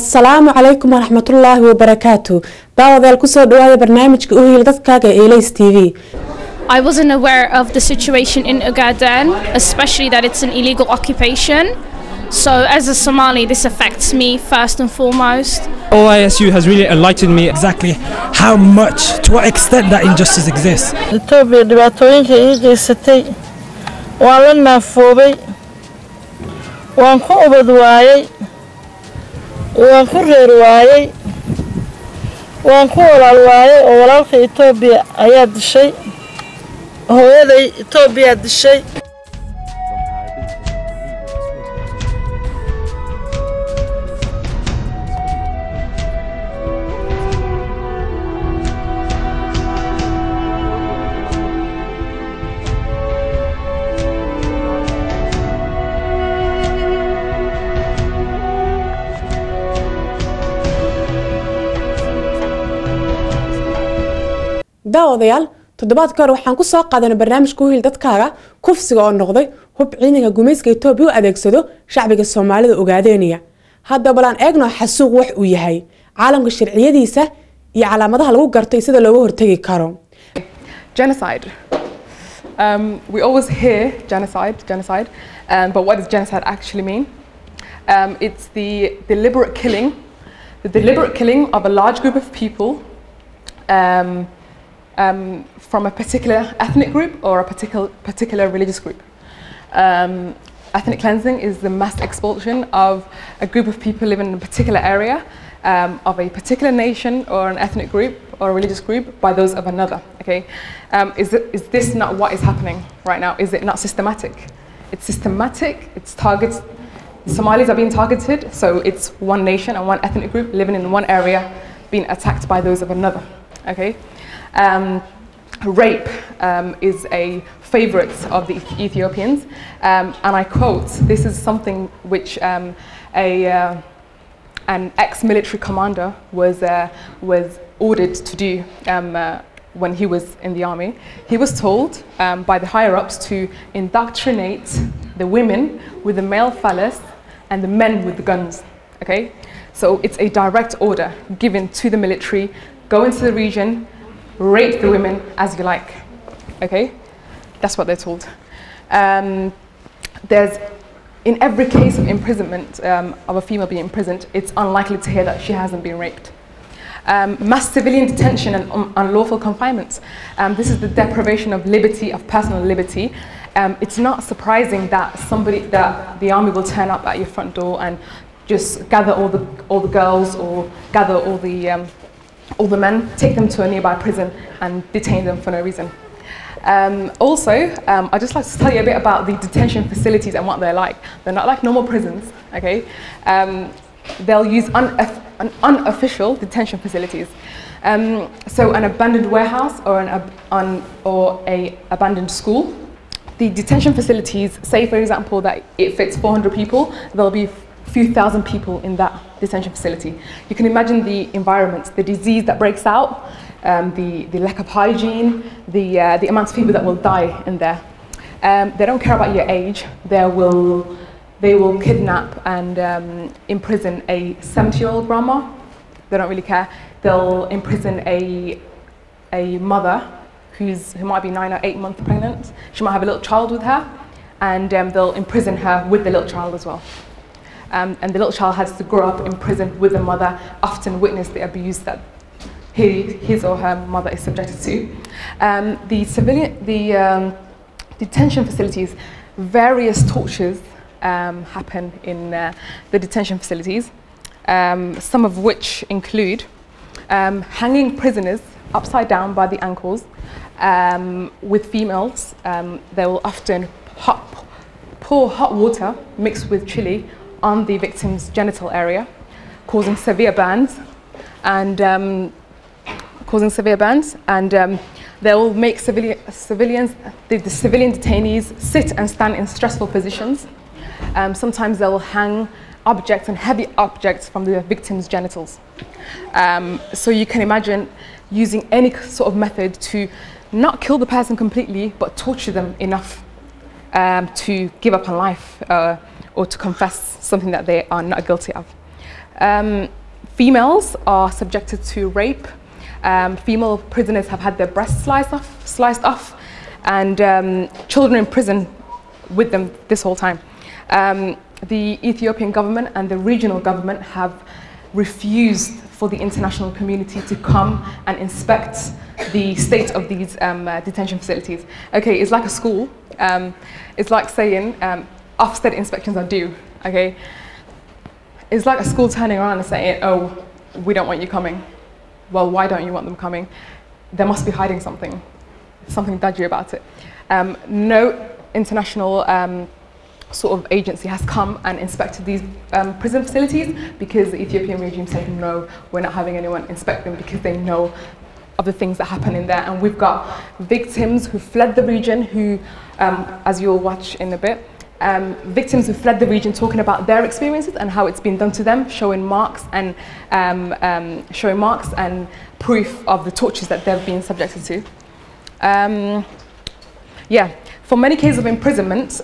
السلام عليكم ورحمة الله وبركاته. دعوة الكسر دعاء برنامج كأهل دتكاغا إيليس TV. I wasn't aware of the situation in Ogaden, especially that it's an illegal occupation. So as a Somali, this affects me first and foremost. OYSU has really enlightened me exactly how much, to what extent that injustice exists. Ethiopia dhibaatooyinka ay geysatay waa la naafoobay, waan ku ubad waayay, waan ku reer waayay, waan ku walaal waayay oo walaalka Ethiopia ayaa dishay, hooyaday Ethiopia dishay. daawadayaal toddobaadka hore waxaan ku soo qaadanay barnaamijka Hiili Dadkaaga kufsiga oo noqday hub ciidanka gumayska Itoobiya u adeegsado shacbiga Soomaalida Ogaadeniya hadda balan eegno xasuuq wax uu yahay caalamka sharciyadiisa iyo calaamadaha lagu garto sida looga hortagi karo. Genocide. We always hear genocide, but what does genocide actually mean? It's the deliberate killing of a large group of people from a particular ethnic group or a particular religious group. Ethnic cleansing is the mass expulsion of a group of people living in a particular area of a particular nation or an ethnic group or a religious group by those of another. Okay, is this not what is happening right now? Is it not systematic? It's systematic. It's targets. Somalis are being targeted, so it's one nation and one ethnic group living in one area being attacked by those of another. Okay. Rape is a favorite of the Ethiopians, and I quote, this is something which an ex-military commander was ordered to do when he was in the army. He was told by the higher-ups to indoctrinate the women with the male phallus and the men with the guns. Okay, so it's a direct order given to the military: go into the region, rape the women as you like. Okay, that's what they're told. There's, in every case of imprisonment of a female being imprisoned, it's unlikely to hear that she hasn't been raped. Mass civilian detention and unlawful confinement. This is the deprivation of liberty, of personal liberty. It's not surprising that the army will turn up at your front door and just gather all the girls or gather all the men, take them to a nearby prison and detain them for no reason. Also, I'd just like to tell you a bit about the detention facilities and what they're like. They're not like normal prisons, okay? They'll use unofficial detention facilities. So an abandoned warehouse or a abandoned school. The detention facilities, say for example that it fits 400 people, there'll be few thousand people in that detention facility. You can imagine the environment, the disease that breaks out, the lack of hygiene, the amount of people that will die in there. They don't care about your age. They will kidnap and imprison a 70-year-old grandma. They don't really care. They'll imprison a mother who might be 9 or 8 months pregnant. She might have a little child with her, and they'll imprison her with the little child as well. And the little child has to grow up in prison with the mother, often witness the abuse that his or her mother is subjected to. The detention facilities, various tortures happen in the detention facilities, some of which include hanging prisoners upside down by the ankles. With females, they will often pour hot water mixed with chili on the victim's genital area, causing severe burns, and they will make the civilian detainees sit and stand in stressful positions. Sometimes they will hang objects and heavy objects from the victim's genitals. So you can imagine using any sort of method to not kill the person completely, but torture them enough to give up on life or to confess something that they are not guilty of. Females are subjected to rape. Female prisoners have had their breasts sliced off, and children in prison with them this whole time. The Ethiopian government and the regional government have refused for the international community to come and inspect the state of these detention facilities. Okay, it's like a school. It's like saying Ofsted inspections are due. Okay, it's like a school turning around and saying, "Oh, we don't want you coming." Well, why don't you want them coming? There must be hiding something dodgy about it. No international sort of agency has come and inspected these prison facilities because the Ethiopian regime said, no, we're not having anyone inspect them because they know of the things that happen in there. And we've got victims who fled the region who, as you'll watch in a bit, victims who fled the region talking about their experiences and how it's been done to them, showing marks and proof of the tortures that they've been subjected to. Yeah, for many cases of imprisonment,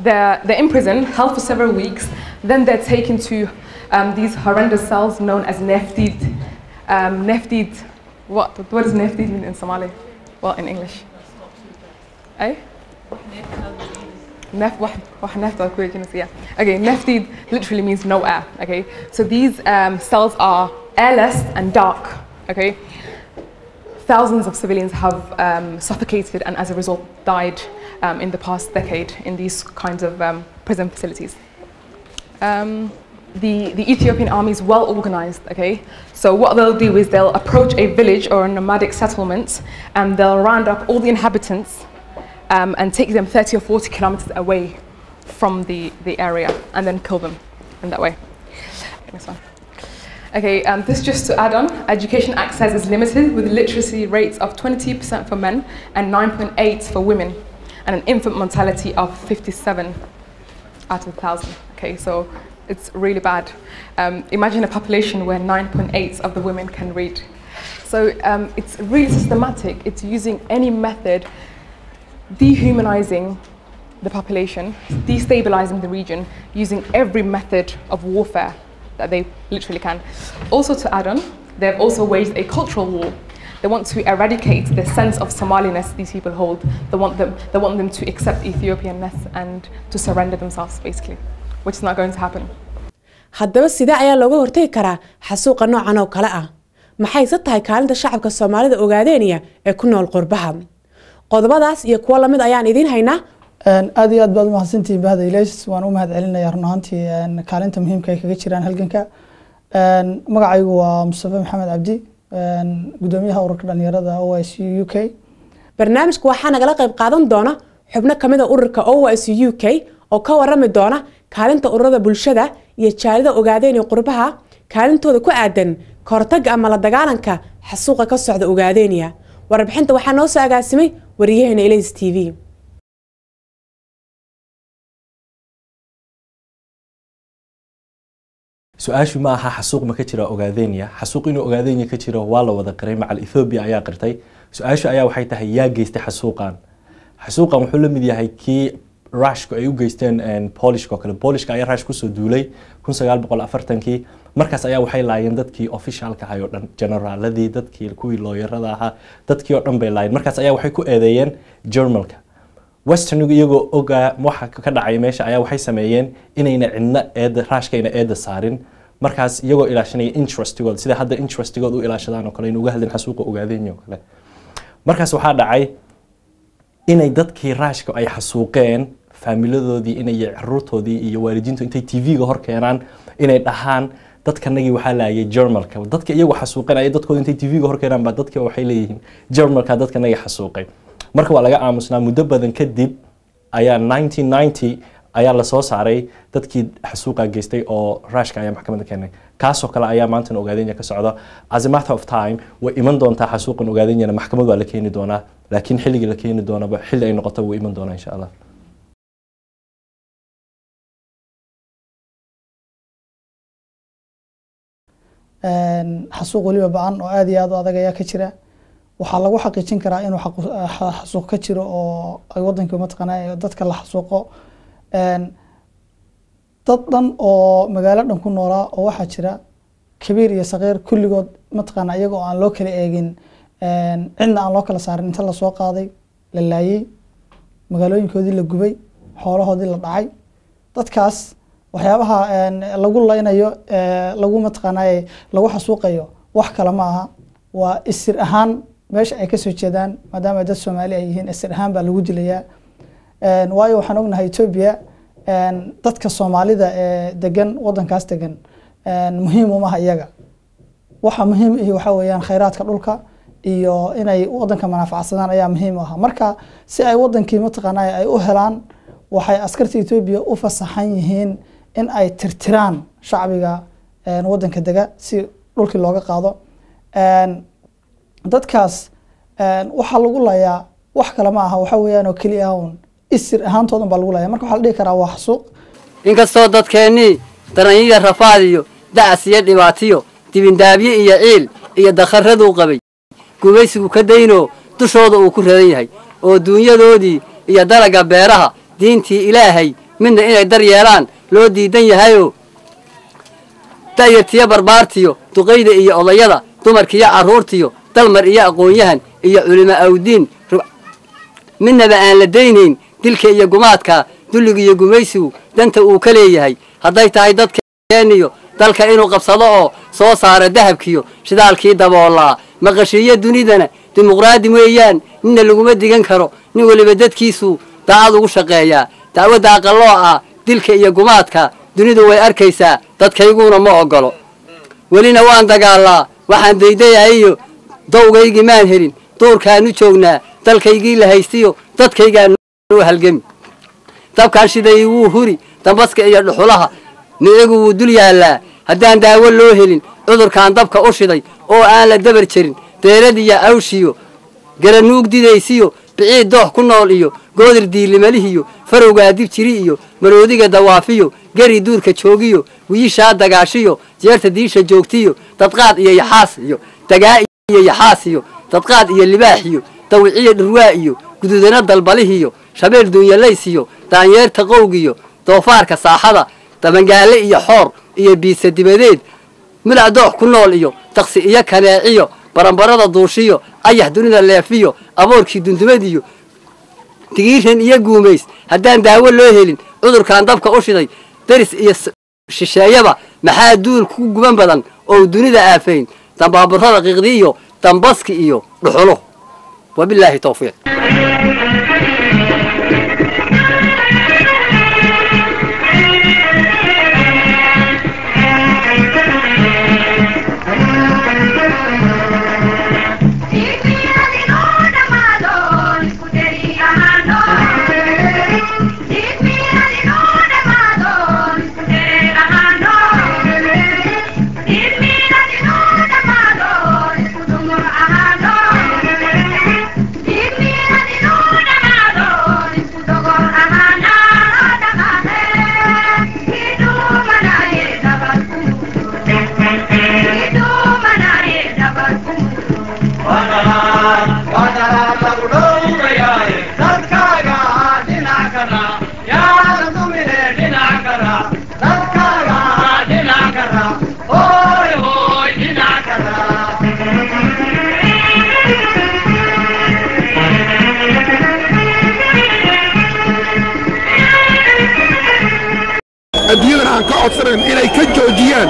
they're in prison, held for several weeks, then they're taken to these horrendous cells known as neftid. Neftid, what does neftid mean in Somali? Well, in English. Eh? Okay, neftid literally means no air. Okay, so these cells are airless and dark. Okay, thousands of civilians have suffocated and as a result died in the past decade in these kinds of prison facilities. The Ethiopian army is well organized. Okay, so what they'll do is they'll approach a village or a nomadic settlement and they'll round up all the inhabitants and take them 30 or 40 kilometers away from the area and then kill them in that way. Next one. Okay, this just to add on, education access is limited with literacy rates of 22% for men and 9.8% for women and an infant mortality of 57 out of 1,000. Okay, so it's really bad. Imagine a population where 9.8% of the women can read. So it's really systematic. It's using any method dehumanizing the population, destabilizing the region, using every method of warfare that they literally can. Also to add on, they've also waged a cultural war. They want to eradicate the sense of Somaliness these people hold. They want them to accept Ethiopianness and to surrender themselves, basically, which is not going to happen. haddaba sidee ayaa looga hortagi karaa xasuuqa noocan oo kale ah maxayse tahay kaalinta shacabka Soomaalida Ogaadeniya ee ku nool qurbaha qodobadaas iyo kuwa lamid ayaan idin haynaa aad iyo aad baad mahadsantihiin bahda Ilays waan u mahadcelinayaa run ahaantii kaalinta muhiimka ay kaga jiraan halganka magacaygu waa Mustafa Maxamed Cabdi gudoomiyaha ururka dhalinyarada OYSU UK barnaamijku waxaa nagala qayb qaadan doona xubno kamid ah ururka OYSU UK oo ka warami doona kaalinta ururada bulshada iyo jaalida Ogaadeniya qurbaha kaalintooda ku aadan kortaga ama la dagaalanka xasuuqa ka socda Ogaadeniya warbixinta waxaa noo soo agaasimay wariyaheena Ilays TV su-aashu ma aha xasuuq ma ka jira Ogaadeniya xasuuq inuu Ogaadeniya ka jiro waa la wada qiray macal Ethiopia ayaa qirtay su-aashu ayaa waxay tahay yaa geystay xasuuqan wuxuu la mid yahay kii Rushka ay u geysteen Polishka kale Polishka ayaa Rush ku soo duulay 1940kii markaas ayaa waxay laayeen dadkii officialka ahaa oo dhan generaladii dadkii kuwii looyarada ahaa dadkii oo dhan bay laayeen markaas ayaa waxay ku eedeeyeen Germanka Western iyagoo oga waxa ka dhacay meesha ayaa waxay sameeyeen inayna cidna Rushkayna eeda saarin markaas iyagoo ilaashanaya interestigood sida hadda interestigood u ilaashadaan oo kale inuu uga hadlin xasuuqa Ogaadeniya oo kale markaas waxa dhacay inay dadkii Rushka ay xasuuqeen familiadoodii inay carruurtoodii iyo waalidiintu intay TV-ga hor keenaan inay dhahaan dadkanagii waxa laayay Germanka dadka iyagu xasuuqeen ay dadkooda intay TV-ga hor keenaan ba dadkii waxay leeyihiin Germanka dadkanagii xasuuqay marka waa laga aamusnaa muddo badan kadib ayaa 1990 ayaa la soo saaray dadkii xasuuqa geystay oo Rushka ayaa maxkamadda keenay kaasoo kale ayaa maanta Ogaadeniya ka socda as a matter of time way iman doontaa xasuuqan Ogaadeniya maxkamad waa la keeni doonaa laakiin xilliga la keeni doonaba xilli ay noqoto way iman doonaa insha Allah xasuuq waliba baan oo aad iyo aad u adag ayaa ka jira waxa lagu xaqiijin karaa inuu xasuuq ka jiro oo ay wadanka mataqaanaa dadka la xasuuqo dad dhan oo magaalo dhan ku noolaa oo waxa jira kabiir iyo saqiir kulligood mataqaana iyagoo aan loo kala eegin cidna aan loo kala saarin inta lasoo qaaday la laayay magaalooyinkoodii la gubay xoolahoodii la dhacay dadkaas waxyaabaha lagu laynayo lagu mataqaanaa lagu xasuuqayo wax kale ma aha waa isir ahaan meesha ay kasoo jeedaan maadaama dad Soomaali ay yihiin isir ahaan baa lagu dilayaa waayo waxaan ognahay Ethiopia dadka Soomaalida ee degan wadankaas degan muhiim uma aha iyaga waxa muhiim ah waxa weeyaan khayraadka dhulka iyo inay wadanka manfaacsadaan ayaa muhiim ah marka si ay wadankii mataqaanaa ay u helaan waxay askarta Ethiopia u fasaxan yihiin in ay tirtiraan shacbiga wadanka dega si dhulkii looga qaado dadkaas waxa lagu layaa wax kale ma aha waxa weeyaan oo kaliya ah isir ahaantoodan baa lagu layaa marka waxa la dhihi karaa waa xasuuq inkastoo dadkeeni daranyada rafaadiyo dacas iyo dhibaatiyo dibindaabyo iyo ciil iyo dakharadu qabay gumaysigu ka dayno dushooda uu ku radan yahay oo duunyadoodii iyo dalaga beeraha diintii Ilaahay midna inay dar yeelaan loo diidan yahayo tayirtiya barbaartiyo duqeyda iyo odayada dumarkiya caruurtiyo dalmar iyo aqoonyahan iyo culimo awdiin midnaba aan la deynayn dilka iyo gumaadka dulliga iyo gumaysigu danta uu ka leeyahay hadday tahay dadkeeniyo dalka inuu qabsado oo soo saaro dahabkiyo shidaalkii daboolaa maqashiyo dunidana dimuqraadi weeyaan ninna laguma digan karo nin waliba dadkiisu daacad ugu shaqeeyaa dacwadda aqaloo ah dilka iyo gumaadka dunidu way arkaysaa dadkayguna ma ogolo welina waan dagaalaa waxaan daydayahayo dowgaygii maan helin doorkaanu joognaa dalkaygii la haystiyo dadkaygaan u halgami dabkaan shiday wuu huri dambaska iyo dhuxulaha nicigu wuu dul yaallaa haddaan daawo loo helin cudurkaan dabka u shiday oo aan la dabar jarin deeradiyo awshiyo garanuug didaysiyo biciid doox ku nool iyo goodir diilimalihiyo farowgaa dib jiri iyo maroodiga dawaafiyo gari duurka joogiyo wiishaa dagaashiyo jeerta diisha joogtiyo dadqaad iyo yaxaas iyo dagaa iyo yaxaas iyo dadqaad iyo libaax iyo dawiciyo dhurwaa iyo gududana dalbalihiyo shabeel duunyalaysiyo daanyeerta qowgiyo doofaarka saaxada dabangaale iyo xoor iyo biisa dibadeed milac doox ku nool iyo taqsi iyo kaneeciyo barambarada duushiyo ayax dunida leefiyo aboorkii dundumadiyo digiiran iyo guumays haddaan daawo loo helin cudurkaan dabka u shiday daris iyo shisheeyaba maxaa duul ku guban badan oo dunida aafayn dambaaburrada qiiqdi iyo dambaski iyo dhuxulo wabilaahi tawfiiq adduunyadana aan ka codsanayn inay ka joojiyaan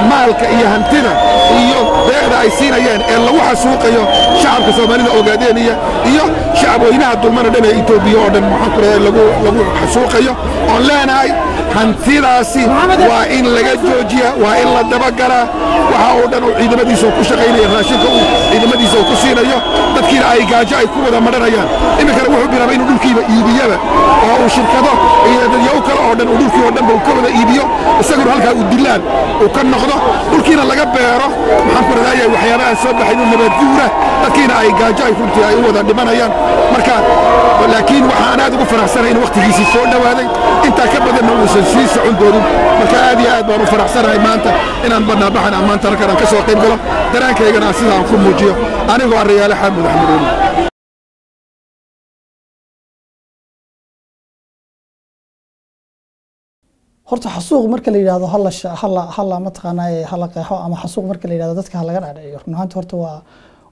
maalka iyo hantida iyo deeqda ay siinayaan ee lagu xasuuqayo shacabka Soomaalida Ogaden iyo shacabweynaha dulmana dhan ee Itoobiya oo dhan maxaa ku lagu xasuuqayo oo leenahay hantidaasi waa in laga joojiya waa in la dabagalaa waxa uu dhan ciidamadiisa ku shaqeynaya raashinka uu ciidamadiisa ku siinayo dadkiina ay gaajo ay ku wada maranayaan imikana wuxuu bilaabay inuu dhulkiiba iibiyaba oo uu shirkado iyo dadyo kale oo dhan dhulkii oo dhan uu ka wada iibiyo isaguna halka uu dilaan uu ka noqdo dhulkiina laga beero maxaan ku raadayay waxyaabaha soo baxay inuu nabad guura dadkiina ay gaajo ay runtii ay wada dhimanayaan marka laakiin waxaan aad ugu faraxsanahay in waqtigiisii soo dhawaaday inta ka badan uu sii socon doonin marka aad iyo aad baan u faraxsanahay maanta inaan barnaamijkan maanta halkan ka soo qayb galo dareenkaygana sidaan ku muujiyo anigoo Ariyaale Xamuud Axmed horta xasuuq marka la yiraahdo halla ma taqaanay halla qeexo ama xasuuq marka la yiraahdo dadka laga dhaadhiciyo run ahaantii horta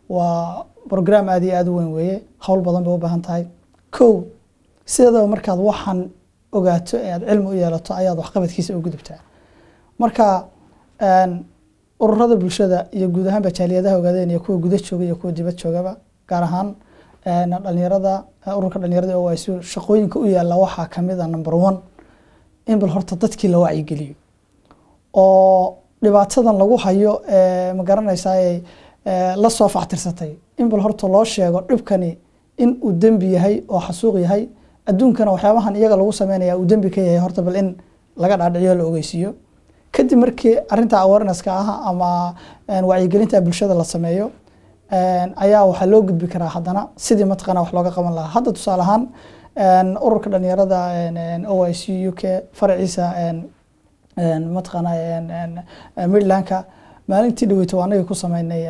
waa program aad iyo aad u weyn weeye hawl badan bay u baahan tahay kow sidoo markaad waxaan ogaato ee aad cilmi u yeelato ayaad wax qabadkiisa u gudubtaa marka ururada bulshada iyo guud ahaan jaaliyadaha Ogaden iyo kuwa gudaha jooga iyo kuwa dibadda joogaba gaar ahaan dhalinyarada ururka dhalinyarada OYSU shaqooyinka u yaala waxa kamid ah number 1 in bal horta dadkii la wacyi geliyo oo dhibaatadan lagu hayo ma garanaysaa la soo faxtirsatay in bal horta loo sheego dhibkani in uu dambi yahay oo xasuuq yahay adduunkana waxyaabahan iyaga lagu sameeynaya uu dambi ka yahay horta bal in laga dhaadhiciyo la ogeysiyo kadib markii arinta awareness-ka ah ama wacyigelinta bulshada la sameeyo ayaa waxa loo gudbi karaa haddana sidii mataqana wax looga qaban lahaa hadda tusaale ahaan ururka dhalinyarada OYSU UK faraciisa mataqana Midlandka maalintii dhaweyto anaga ku sameynay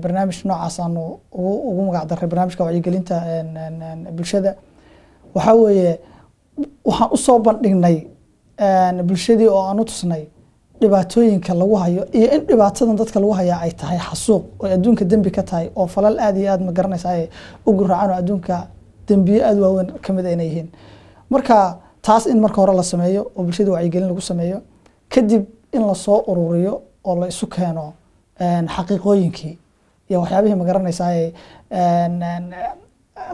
barnaamij noocaas aanu ugu magac daray barnaamijka wacyigelinta bulshada waxa weeye waxaan u soo bandhignay bulshadii oo aan u tusnay dhibaatooyinka lagu hayo iyo in dhibaatadan dadka lagu haya ay tahay xasuuq oo adduunka dambi ka tahay oo falal aad iyo aad ma garanaysaa ay ugu raacaan adduunka dambiye aad waaweyn kamid ay yihiin marka taas in marka hore la sameeyo oo bulshada wacyigelin lagu sameeyo kadib in la soo ururiyo oo la isu keeno xaqiiqooyinkii iyo waxyaabihii ma garanaysaa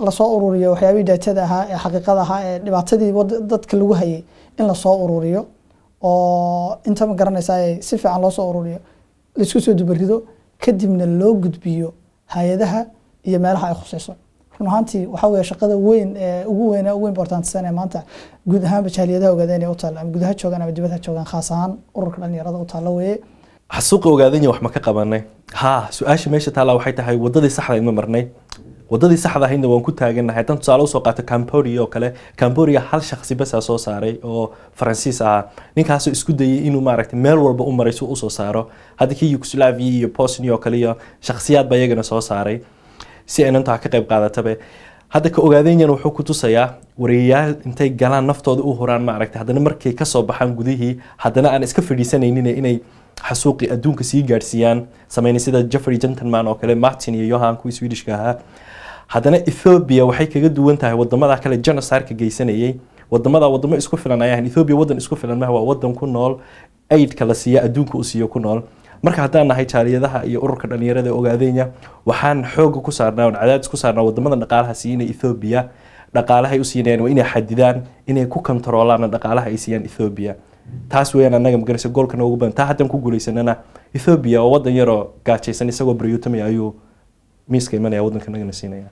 la soo ururiyo waxyaabihii daatada ahaa ee xaqiiqada ahaa ee dhibaatadii dadka lagu hayay in la soo ururiyo oo inta ma garanaysaa si fiican loo soo ururiyo la isku soo dubarido kadibna loo gudbiyo hay'adaha iyo meelaha ay khusayso run ahaantii waxa weeye shaqada weyn ee ugu weyn ugu important sanad maanta guud ahaan jaaliyadaha Ogaden ee u taal ama gudaha joogan ama dibadda joogan khaas ahaan ururka dhalinyarada u taal weeye xasuuqa Ogaden wax ma ka qabanay su'aasha meesha taala waxay tahay wadadii saxda ah marnay wadadii saxda ahayna waan ku taaganahay tan tusaale u soo qaato Cambodia oo kale Cambodia hal shakhsi bas soo saaray oo Faransiis ah ninkaas oo isku dayay inuu maaragtay meel walba u maray soo soo saaro hadii Yugoslavia iyo Bosnia oo kale iyo shakhsiyaad bayagana soo saaray si ay inta ka qayb qaadatabe hadda ka Ogaden wuxuu ku tusayaa wariyaal intay galaan naftooda u horaan maaragtay haddana markay ka soo baxaan gudihii haddana aan iska fadhiisanaynin inay xasuuqi adduunka sii gaarsiiyaan sameeyay sida Jeffrey Gentleman oo kale Martin iyo Johan kuwi Swedishka ahaa haddana Ethiopia waxay kaga duwan tahay wadamada kale genocide ka geysanayay wadamo isku filan ayaan Ethiopia wadan isku filan ma waa wadan ku nool aid kala siiya adduunka u siiyo ku nool marka haddaan nahay jaaliyadaha iyo ururka dhalinyarada Ogaden waxaan xoog ku saarnaa cadaadis ku saarnaa wadamada dhaqaalaha siinay Ethiopia dhaqaalaha ay u siinayaan waa inay xadidaan inay ku kontroolaan dhaqaalaha ay siiyaan Ethiopia taas weeyaan anaga magaraysa goolka ugu badan taa hadan ku guuleysanana Ethiopia oo wadan yar oo gaajaysan isagoo baryootami ayuu miiska imanaya wadanka naga siinaya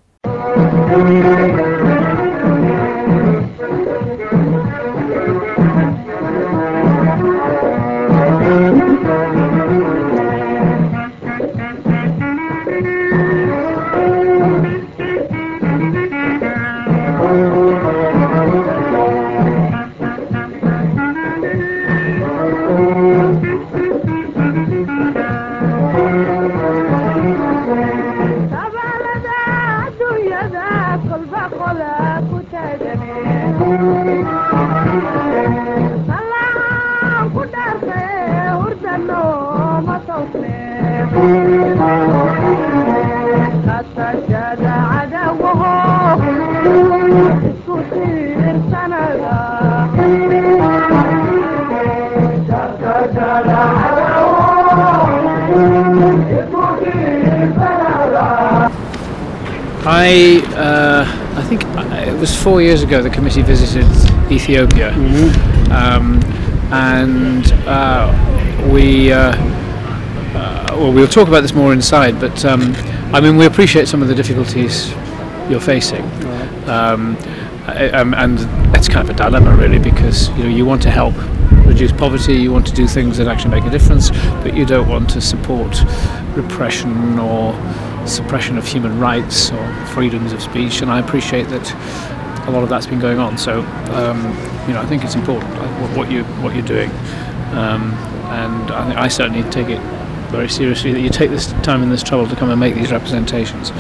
I think it was 4 years ago the committee visited Ethiopia, and we'll talk about this more inside. But I mean, we appreciate some of the difficulties you're facing, and it's kind of a dilemma really, because you want to help reduce poverty, you want to do things that actually make a difference, but you don't want to support repression or suppression of human rights or freedoms of speech, and I appreciate that a lot of that's been going on. So I think it's important what you're doing, and I certainly take it very seriously that you take this time and this trouble to come and make these representations.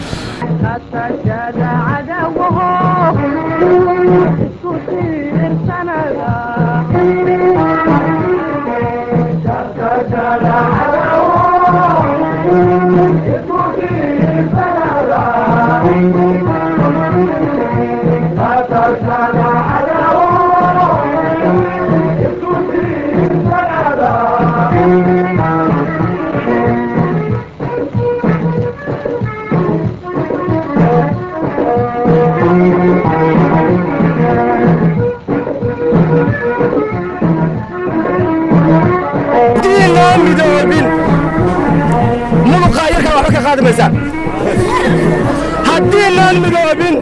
haddii naan midoobin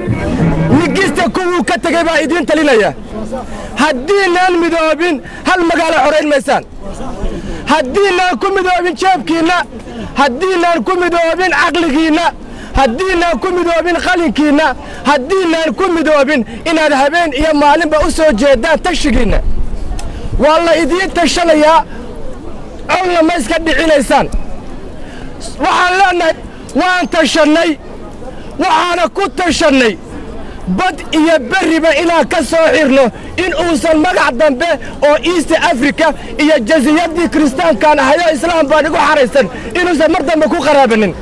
nigista kuwuu ka tegay baa idiin talinaya haddii naan midoobin hal magaalo xorayn maysaan haddii naan ku midoobin jeebkiinna haddii naan ku midoobin caqligiinna haddii naan ku midoobin qalinkiinna haddii naan ku midoobin inaad habeen iyo maalinba u soo jeedaan tagshigiinna waa la idiin tashanayaa codna ma iska dhicinaysaan waxaan leenahay waan tashannay waxaana ku tashannay bad iyo berriba inaan ka soo xirno in uusan magac dambe oo east africa iyo jasiiraddii kiristaankaan ahayo islaam baan igu xaraysan inuusan mar dambe ku qaraabanin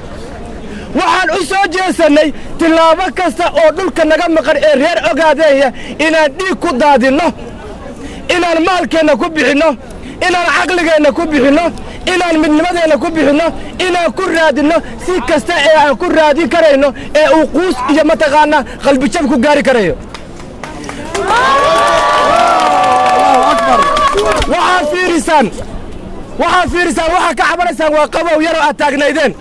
waxaan u soo jeesannay tillaabo kasta oo dhulka naga maqan ee reer Ogaadeenya inaan dhiig ku daadinno inaan maalkeenna ku bixinno inaan caqligeenna ku bixinno inaan midnimadeena ku bixinno inaan ku raadinno si kasta ee aan ku raadin karayno ee uu quus iyo mataqaana qalbi jab ku gaari karayo waxaa fiirisaan waxa ka cabanaysaan waa qabow yaro aad taagnaydeen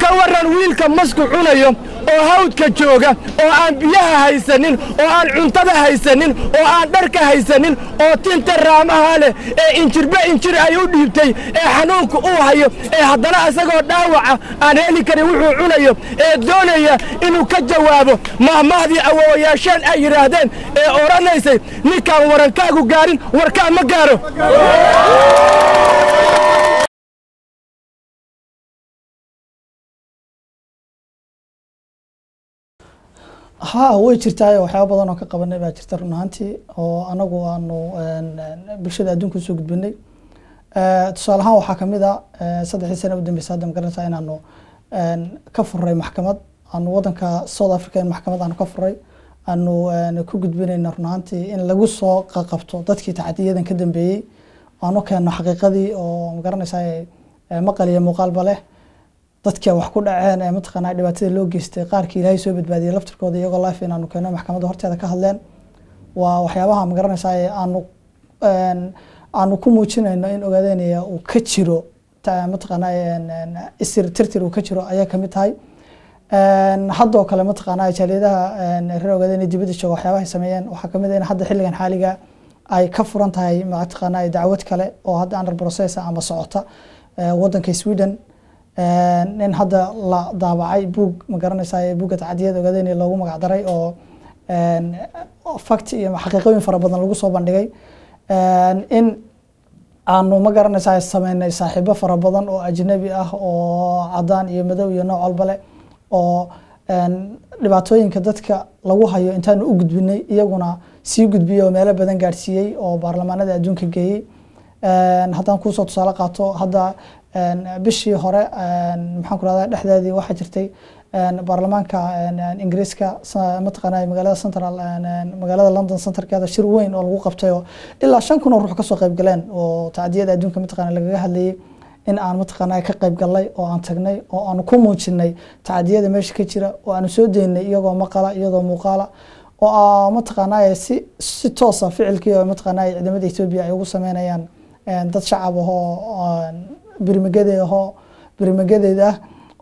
ka waran wiilka masku cunayo oo hawdka jooga oo aan biyaha haysanin oo aan cuntada haysanin oo aan dharka haysanin oo tinta raamaha leh ee injirba injir ay u dhiibtay ee xanuunku uu hayo ee haddana asagoo dhaawaca aan heli karin wuxuu cunayo ee doonaya inuu ka jawaabo mahmahdii awoowayaasheen ay yidhaahdeen ee odhanaysay ninkaan warankaagu gaarin warkaa ma gaaro ها way jirtaa waxyaabo badan oo ka qabanay baa jirta run ahaantii oo anagu aanu bulshada adduunka soo gudbinay tusaale ahaan waxaa kamid ah 3 sano u dambeysay hadda magaranaysaa inaanu ka furay maxkamad aanu wadanka South Africa in maxkamad aanu ka furay aanu ku gudbinayna run ahaantii in lagu soo qabto dadkii tacadiyadan ka dambeeyay aanu keeno xaqiiqadii oo magaranaysaa maqal iyo muuqaalba leh dadka wax ku dhaceen ee mataqaanaa dhibaatada loo geystay qaarkii Ilaahay soo badbaadiyay laftirkooda iyagoo live inaanu keeno maxkamadda horteeda ka hadleen waa waxyaabaha magaranaysaa aanu ku muujinayno in Ogaadeenaya uu ka jiro mataqaanaa isir tirtir uu ka jiro ayaa kamid tahay hadda oo kale mataqaanaa jaaliyadaha reer Ogaadeenaya dibadda jooga waxyaabaha ay sameeyeen waxaa kamid ah in hadda xilligan xaaliga ay ka furan tahay mataqaanaa dacwad kale oo hadda under process ama socota wadanka Sweden in hadda la daabacay buug magaranaysaa buugga tacadiyada Ogaadeenaya loogu magac daray oo fact iyo xaqiiqooyin fara badan lagu soo bandhigay in aanu magaranaysaa sameynay saaxiibo fara badan oo ajnabi ah oo cadaan iyo madow iyo nooc walba leh oo dhibaatooyinka dadka lagu hayo intaanu u gudbinay iyaguna sii gudbiyay oo meelo badan gaarsiiyay oo baarlamaanada adduunka geeyay haddaan ku soo tusaale qaato hadda bishii hore maxaan ku radaa dhexdeedii waxa jirtay baarlamaanka Ingiriiska mataqaanaa magaalada Central magaalada London centerkeeda shir weyn oo lagu qabtay oo ilaa 5,000 oo ruux ka soo qayb galeen oo tacadiyada adduunka mataqaanaa lagaga hadlayay in aan mataqaanaa ka qayb galnay oo aan tagnay oo aan ku muujinay tacadiyada meesha ka jira oo aan soo deynay iyagoo maqala iyadoo muuqaala oo mataqaanaa si toos ah ficilkii oo mataqaanaa ciidamada Itoobiya ay ugu sameynayaan dad shacab ah oo birmagedeeda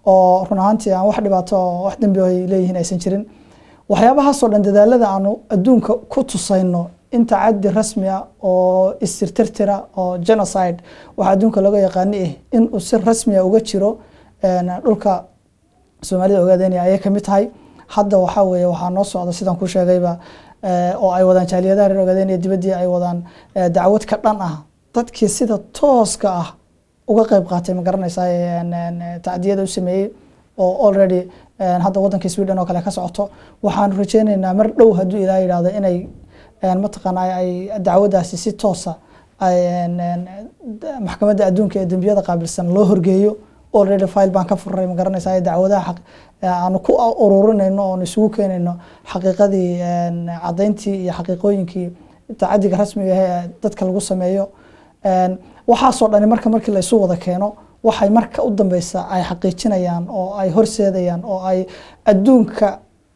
oo run ahaantii aan wax dhibaato wax dambi ay leeyihiin aysan jirin waxyaabahaas oo dhan dadaalada aanu adduunka ku tusayno inta caddi rasmi ah oo istirtirtira oo genocide waxa adduunka laga yaqaanay in uu si rasmi ah uga jiro dhulka Soomaalida Ogaadeenaya ay ka mid tahay hadda waxa weeye waxa noo socda sidaan ku sheegayba oo ay wadaan jaaliyadaha reer Ogaadeenaya dibadii ay wadaan dacwad ka dhan ah dadkii sida tooska ah uga qayb qaatay magaranaysaa tacdiyada u sameeyay oo already hadda wadanka Sweden oo kale ka socoto waxaan rajaynaynaa mar dhow haduu Ilaahay yiraahdo inay mataqaanaa ay dacwadaasi si toos ah ay maxkamadda adduunka ee dambiyada qaabilsan loo horgeeyo already file baan ka furray ma garanaysaa dacwadaha xaq aan ku ururinayno oo isugu keenayno xaqiiqadii cadayntii iyo xaqiiqooyinkii tacadiga rasmiga ah dadka lagu sameeyo waxa soo dhan markii la isu wada keeno waxay marka u dambaysa ay xaqiijinayaan oo ay horseedayaan oo ay adduunka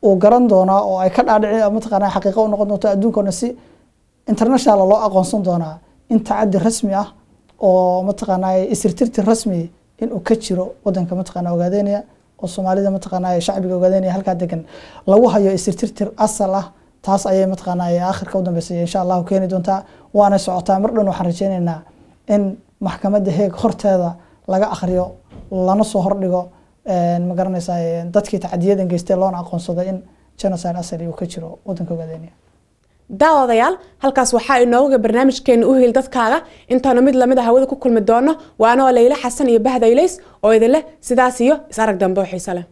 uu garan doonaa oo ay ka dhaadhici mataqaanaa xaqiiqo u noqon doonto adduunka si international loo aqoonsan doonaa in tacadi rasmi ah oo mataqaanaa isirtirti rasmi in uu ka jiro wadanka mataqaanaa Ogaadeniya oo Soomaalida mataqaanaa shacbiga Ogaadeniya halka degan lagu hayo isirtirtir asal ah taas ayay mataqaanaa aakhirka u dambeysay insha Allah keeni doontaa waana socotaa mar dhan waxaan rajaynaynaa in maxkamadda heeg horteeda laga akhriyo lana soo hordhigo ma garanaysaa dadkii tacadiyadan geystay loona aqoonsado in genocide asali uu ka jiro wadanka Ogaadeniya daawadayaal halkaas waxaa inooga barnaamijkeena u hil dadkaaga intaanu mid lamid ah hawada ku kulmi doono waana Leyla Xasan iyo Bahda Ilays oo idin leh sidaas iyo is arag dambe oo xiiso leh